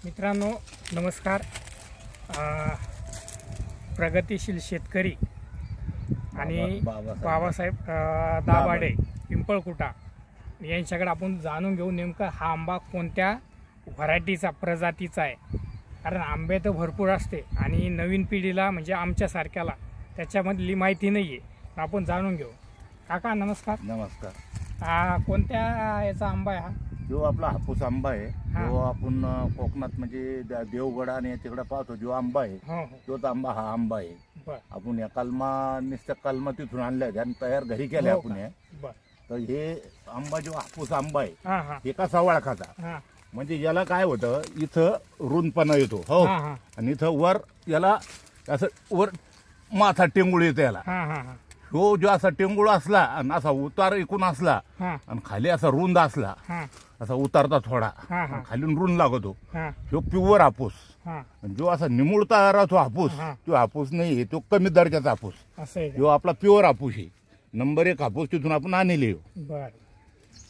मित्रांनो नमस्कार. प्रगतिशील शेतकरी आणि बाबासाहेब दाभाडे पिंपळकुटा यांच्याकडे आपण जाणून घेऊ नेमका हा आंबा कोणत्या व्हरायटीचा प्रजातीचा आहे. कारण आंबे तर भरपूर असते आणि नवीन पिढीला म्हणजे आमच्यासारख्याला त्याच्यामधली माहिती नाही आहे. आपण जाणून घेऊ. काका नमस्कार. नमस्कार. कोणत्या याचा आंबा आहे हा? जो आपला हापूस आंबा आहे जो आपण कोकणात म्हणजे देवगड आणि तिकडे पाहतो जो आंबा आहे तोच आंबा हा आंबा आहे. आपण या नुसत्या कलमा तिथून आणल्या आणि तयार घरी केल्या आपण. तर हे आंबा जो हापूस आंबा आहे एका सवाळखाचा म्हणजे याला काय होतं इथं रुंदपणा येतो हो आणि इथं वर याला असं वर माथा टेंगुळ येतो याला. हो जो असा टेंगुळ असला आणि असा उतार एकूण असला आणि खाली असा रुंद असला असा उतारता थोडा खालून रुंद लागतो तो प्युअर हापूस. जो असा निमुळता राहतो हापूस तो हापूस नाही तो कमी दर्जाचा हापूस. जो आपला प्युअर हापूस आहे नंबर 1 हापूस तिथून आपण आणले.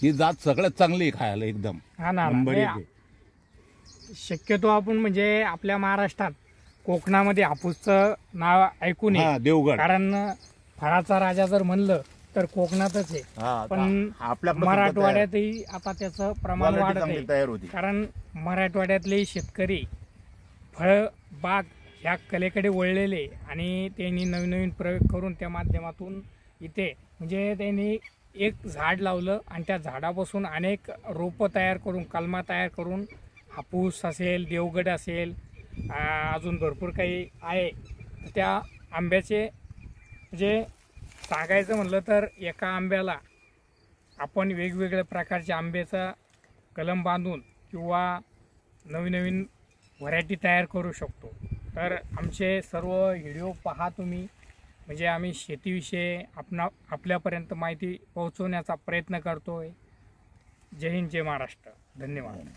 ही जात सगळ्यात चांगली खायला एकदम नंबर 1. शक्यतो आपण म्हणजे आपल्या महाराष्ट्रात कोकणामध्ये हापूसचं नाव ऐकून देवगड कारण फळाचा राजा जर म्हणलं तर कोकणातच आहे. पण आपल्या मराठवाड्यातही आता त्याचं प्रमाण वाढत आहे. कारण मराठवाड्यातले शेतकरी फळ बाग ह्या कलेकडे वळलेले आणि त्यांनी नवीन नवीन प्रयोग करून त्या माध्यमातून इथे म्हणजे त्यांनी एक झाड लावलं आणि त्या झाडापासून अनेक रोपं तयार करून कलमा तयार करून हापूस असेल देवगड असेल अजून भरपूर काही आहे. त्या आंब्याचे म्हणजे सांगायचं म्हणलं तर एका आंब्याला आपण वेगवेगळ्या प्रकारच्या आंब्याचा कलम बांधून किंवा नवीन नवीन व्हरायटी तयार करू शकतो. तर आमचे सर्व व्हिडिओ पहा तुम्ही. म्हणजे आम्ही शेतीविषयी आपल्यापर्यंत माहिती पोहोचवण्याचा प्रयत्न करतोय. जय हिंद जय महाराष्ट्र. धन्यवाद.